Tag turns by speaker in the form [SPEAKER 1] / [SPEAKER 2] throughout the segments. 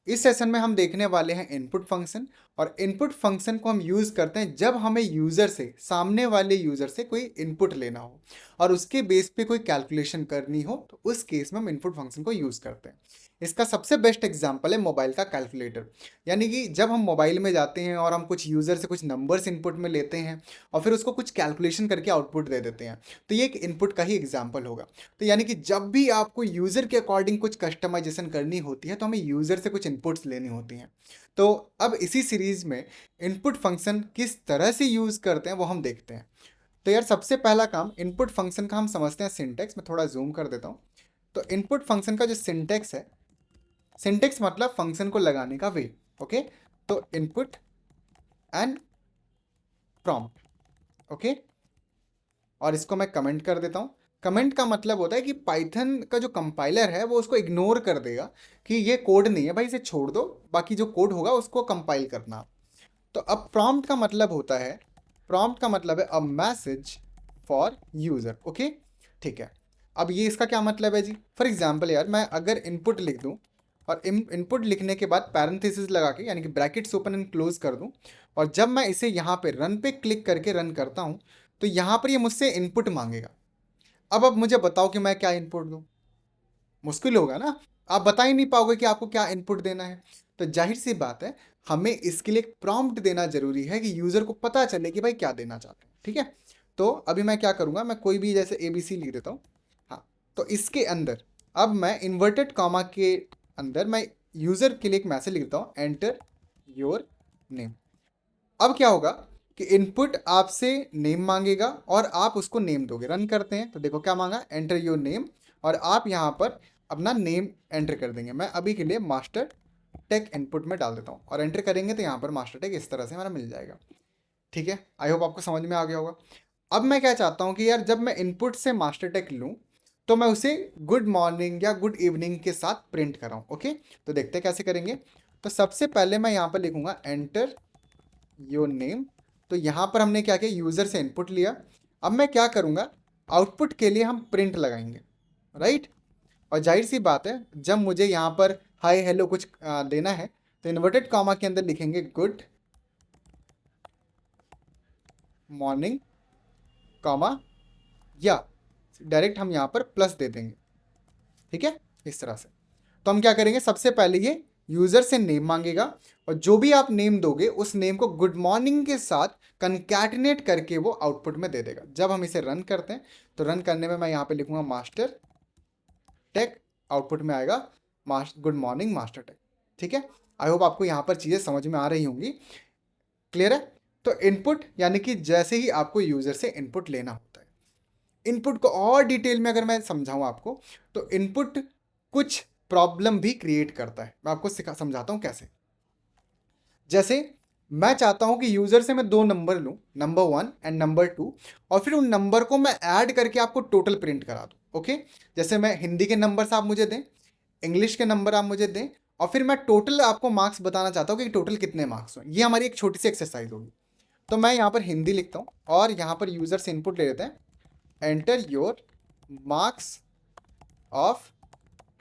[SPEAKER 1] इस सेशन में हम देखने वाले हैं इनपुट फंक्शन। और इनपुट फंक्शन को हम यूज़ करते हैं जब हमें यूज़र से, सामने वाले यूज़र से कोई इनपुट लेना हो और उसके बेस पे कोई कैलकुलेशन करनी हो, तो उस केस में हम इनपुट फंक्शन को यूज़ करते हैं। इसका सबसे बेस्ट एग्जांपल है मोबाइल का कैलकुलेटर। यानी कि जब हम मोबाइल में जाते हैं और हम कुछ यूज़र से कुछ नंबर्स इनपुट में लेते हैं और फिर उसको कुछ कैलकुलेशन करके आउटपुट दे देते हैं, तो ये एक इनपुट का ही एग्जाम्पल होगा। तो यानी कि जब भी आपको यूज़र के अकॉर्डिंग कुछ कस्टमाइजेशन करनी होती है, तो हमें यूज़र से कुछ इनपुट्स लेनी होती हैं। तो अब इसी सीरीज़ में इनपुट फंक्शन किस तरह से यूज़ करते हैं वो हम देखते हैं। तो यार सबसे पहला काम इनपुट फंक्शन का हम समझते हैं सिंटेक्स में। थोड़ा जूम कर देता हूँ। तो इनपुट फंक्शन का जो सिंटेक्स है, सिंटेक्स मतलब फंक्शन को लगाने का वे। ओके, तो इनपुट एंड प्रॉम्प्ट। ओके, और इसको मैं कमेंट कर देता हूँ। कमेंट का मतलब होता है कि पाइथन का जो कंपाइलर है वो उसको इग्नोर कर देगा कि ये कोड नहीं है भाई, इसे छोड़ दो, बाकी जो कोड होगा उसको कंपाइल करना। तो अब प्रॉम्प्ट का मतलब होता है, प्रॉम्प्ट का मतलब है a message for user. Okay, ठीक है। अब ये इसका क्या मतलब है जी? फॉर एग्जांपल यार, मैं अगर इनपुट लिख दूं और इनपुट लिखने के बाद पैरेंथेसिस लगा के, यानी कि ब्रैकेट्स ओपन एंड क्लोज कर दूं, और जब मैं इसे यहाँ पे रन पे क्लिक करके रन करता हूँ, तो यहाँ पर ये मुझसे इनपुट मांगेगा। अब मुझे बताओ कि मैं क्या इनपुट दूं? मुश्किल होगा ना, आप बता ही नहीं पाओगे कि आपको क्या इनपुट देना है। तो जाहिर सी बात है, हमें इसके लिए एक प्रॉम्प्ट देना जरूरी है कि यूज़र को पता चले कि भाई क्या देना चाहते हैं। ठीक है, तो अभी मैं क्या करूँगा, मैं कोई भी जैसे ABC लिख देता हूँ। हाँ, तो इसके अंदर अब मैं इन्वर्टेड कॉमा के अंदर मैं यूज़र के लिए एक मैसेज लिखता हूँ, एंटर योर नेम। अब क्या होगा कि इनपुट आपसे नेम मांगेगा और आप उसको नेम दोगे। रन करते हैं तो देखो क्या मांगा, एंटर योर नेम, और आप यहाँ पर अपना नेम एंटर कर देंगे। मैं अभी के लिए मास्टर टेक इनपुट में डाल देता हूँ और एंटर करेंगे तो यहाँ पर मास्टर टेक इस तरह से हमारा मिल जाएगा। ठीक है, आई होप आपको समझ में आ गया होगा। अब मैं क्या चाहता हूँ कि यार जब मैं इनपुट से मास्टर टेक लूँ तो मैं उसे गुड मॉर्निंग या गुड इवनिंग के साथ प्रिंट कराऊँ। ओके, तो देखते हैं कैसे करेंगे। तो सबसे पहले मैं यहाँ पर लिखूंगा एंटर योर नेम। तो यहाँ पर हमने क्या किया, यूज़र से इनपुट लिया। अब मैं क्या करूँगा, आउटपुट के लिए हम प्रिंट लगाएंगे, राइट। और जाहिर सी बात है, जब मुझे यहाँ पर हाय हेलो कुछ देना है, तो इन्वर्टेड कॉमा के अंदर लिखेंगे गुड मॉर्निंग कॉमा, या डायरेक्ट हम यहाँ पर प्लस दे देंगे। ठीक है, इस तरह से। तो हम क्या करेंगे, सबसे पहले ये यूज़र से नेम मांगेगा और जो भी आप नेम दोगे उस नेम को गुड मॉर्निंग के साथ कंकैटिनेट करके वो आउटपुट में दे देगा। जब हम इसे रन करते हैं तो रन करने में मैं यहाँ पे लिखूंगा मास्टर टेक, आउटपुट में आएगा गुड मॉर्निंग मास्टर टेक। ठीक है, आई होप आपको यहाँ पर चीज़ें समझ में आ रही होंगी। क्लियर है? तो इनपुट यानी कि जैसे ही आपको यूज़र से इनपुट लेना होता है, इनपुट को और डिटेल में अगर मैं समझाऊं आपको, तो इनपुट कुछ प्रॉब्लम भी क्रिएट करता है। मैं आपको समझाता हूं कैसे। जैसे मैं चाहता हूं कि यूज़र से मैं दो नंबर लूं, नंबर 1 एंड नंबर 2, और फिर उन नंबर को मैं ऐड करके आपको टोटल प्रिंट करा दूं। ओके, जैसे मैं हिंदी के नंबर्स आप मुझे दें, इंग्लिश के नंबर आप मुझे दें, और फिर मैं टोटल आपको मार्क्स बताना चाहता हूँ कि टोटल कितने मार्क्स हुए। ये हमारी एक छोटी सी एक्सरसाइज होगी। तो मैं यहाँ पर हिंदी लिखता हूँ और यहाँ पर यूज़र से इनपुट ले लेते हैं, enter your marks of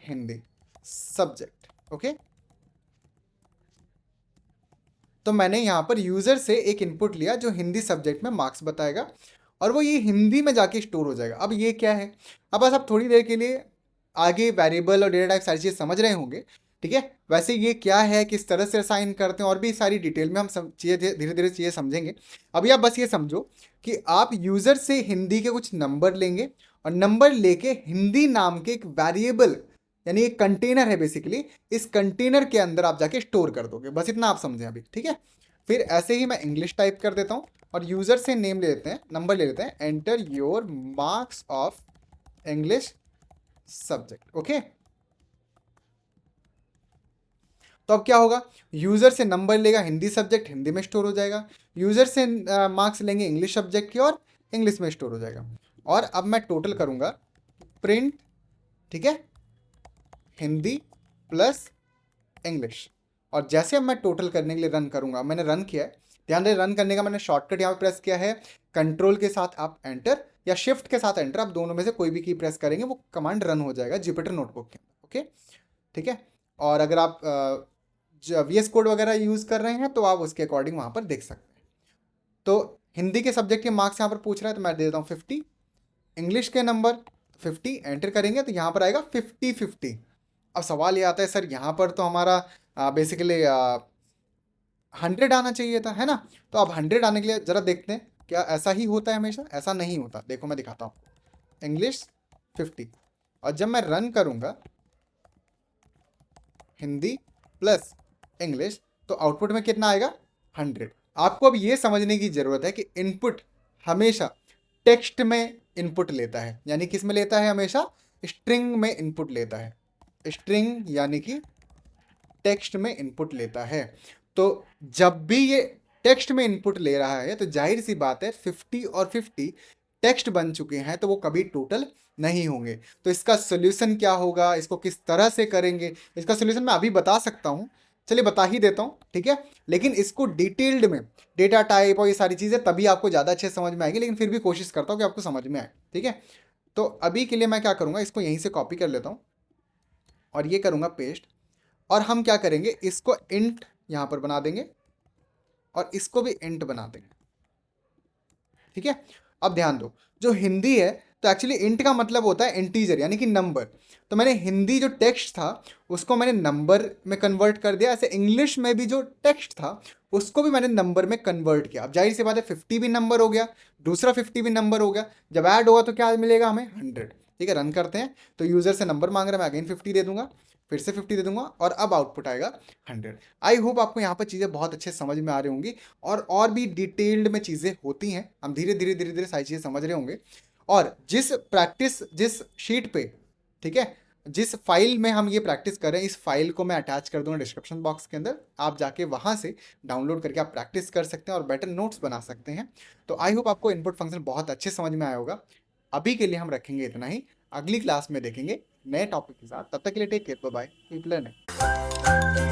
[SPEAKER 1] Hindi subject. Okay, तो मैंने यहाँ पर यूज़र से एक इनपुट लिया जो हिंदी सब्जेक्ट में मार्क्स बताएगा, और वो ये हिंदी में जाके स्टोर हो जाएगा। अब ये क्या है, अब बस आप थोड़ी देर के लिए आगे वेरिएबल और डेटा टाइप सारी चीज़ समझ रहे होंगे। ठीक है, वैसे ये क्या है, किस तरह से असाइन करते हैं, और भी सारी डिटेल में हम सब चीज़ें धीरे धीरे चीज़ें समझेंगे। अभी आप बस ये समझो कि आप यूज़र से हिंदी के कुछ नंबर लेंगे और नंबर लेके हिंदी नाम के एक वेरिएबल, यानी एक कंटेनर है बेसिकली, इस कंटेनर के अंदर आप जाके स्टोर कर दोगे। बस इतना आप समझें अभी। ठीक है, फिर ऐसे ही मैं इंग्लिश टाइप कर देता हूँ और यूज़र से नेम ले लेते हैं, नंबर ले लेते हैं, enter your marks of English subject. Okay, तो अब क्या होगा, यूज़र से नंबर लेगा हिंदी सब्जेक्ट, हिंदी में स्टोर हो जाएगा। यूज़र से मार्क्स लेंगे इंग्लिश सब्जेक्ट के, और इंग्लिश में स्टोर हो जाएगा। और अब मैं टोटल करूँगा प्रिंट, ठीक है, हिंदी प्लस इंग्लिश। और जैसे अब मैं टोटल करने के लिए रन करूंगा, मैंने रन किया है, ध्यान रहे रन करने का मैंने शॉर्टकट यहाँ पे प्रेस किया है, कंट्रोल के साथ आप एंटर या शिफ्ट के साथ एंटर, आप दोनों में से कोई भी की प्रेस करेंगे वो कमांड रन हो जाएगा जुपिटर नोटबुक के अंदर। ओके, ठीक है। और अगर आप VS कोड वगैरह यूज़ कर रहे हैं तो आप उसके अकॉर्डिंग वहाँ पर देख सकते हैं। तो हिंदी के सब्जेक्ट के मार्क्स यहाँ पर पूछ रहा है तो मैं दे देता हूँ 50। इंग्लिश के नंबर 50 एंटर करेंगे तो यहाँ पर आएगा 50-50। अब सवाल ये आता है सर यहाँ पर तो हमारा बेसिकली 100 आना चाहिए था, है ना। तो अब 100 आने के लिए ज़रा देखते हैं क्या ऐसा ही होता है हमेशा। ऐसा नहीं होता, देखो मैं दिखाता हूँ। इंग्लिश 50 और जब मैं रन करूँगा हिंदी प्लस इंग्लिश तो आउटपुट में कितना आएगा 100। आपको अब ये समझने की ज़रूरत है कि इनपुट हमेशा टेक्स्ट में इनपुट लेता है, यानी किस में लेता है, हमेशा स्ट्रिंग में इनपुट लेता है। स्ट्रिंग यानी कि टेक्स्ट में इनपुट लेता है। तो जब भी ये टेक्स्ट में इनपुट ले रहा है तो जाहिर सी बात है 50 और 50 टेक्स्ट बन चुके हैं तो वो कभी टोटल नहीं होंगे। तो इसका सोल्यूशन क्या होगा, इसको किस तरह से करेंगे, इसका सोल्यूशन मैं अभी बता सकता हूँ, चलिए बता ही देता हूँ, ठीक है। लेकिन इसको डिटेल्ड में डेटा टाइप और ये सारी चीज़ें तभी आपको ज़्यादा अच्छे समझ में आएगी, लेकिन फिर भी कोशिश करता हूँ कि आपको समझ में आए, ठीक है। तो अभी के लिए मैं क्या करूँगा, इसको यहीं से कॉपी कर लेता हूँ और ये करूँगा पेस्ट। और हम क्या करेंगे, इसको इंट यहाँ पर बना देंगे और इसको भी इंट बना देंगे, ठीक है। अब ध्यान दो, जो हिंदी है तो एक्चुअली इंट का मतलब होता है इंटीजर यानी कि नंबर। तो मैंने हिंदी जो टेक्स्ट था उसको मैंने नंबर में कन्वर्ट कर दिया। ऐसे इंग्लिश में भी जो टेक्स्ट था उसको भी मैंने नंबर में कन्वर्ट किया। अब जाहिर सी बात है 50 भी नंबर हो गया, दूसरा 50 भी नंबर हो गया, जब ऐड होगा तो क्या मिलेगा हमें 100, ठीक है। रन करते हैं तो यूज़र से नंबर मांग रहा है, मैं अगेन 50 दे दूंगा, फिर से 50 दे दूंगा और अब आउटपुट आएगा 100। आई होप आपको यहाँ पर चीज़ें बहुत अच्छे समझ में आ रही होंगी और भी डिटेल्ड में चीज़ें होती हैं, हम धीरे धीरे धीरे धीरे सारी चीज़ें समझ रहे होंगे। और जिस शीट पे, ठीक है, जिस फाइल में हम ये प्रैक्टिस कर रहे हैं इस फाइल को मैं अटैच कर दूंगा डिस्क्रिप्शन बॉक्स के अंदर, आप जाके वहाँ से डाउनलोड करके आप प्रैक्टिस कर सकते हैं और बेटर नोट्स बना सकते हैं। तो आई होप आपको इनपुट फंक्शन बहुत अच्छे समझ में आया होगा। अभी के लिए हम रखेंगे इतना ही, अगली क्लास में देखेंगे नए टॉपिक के साथ। तब तक के लिए take care, bye bye, keep learning.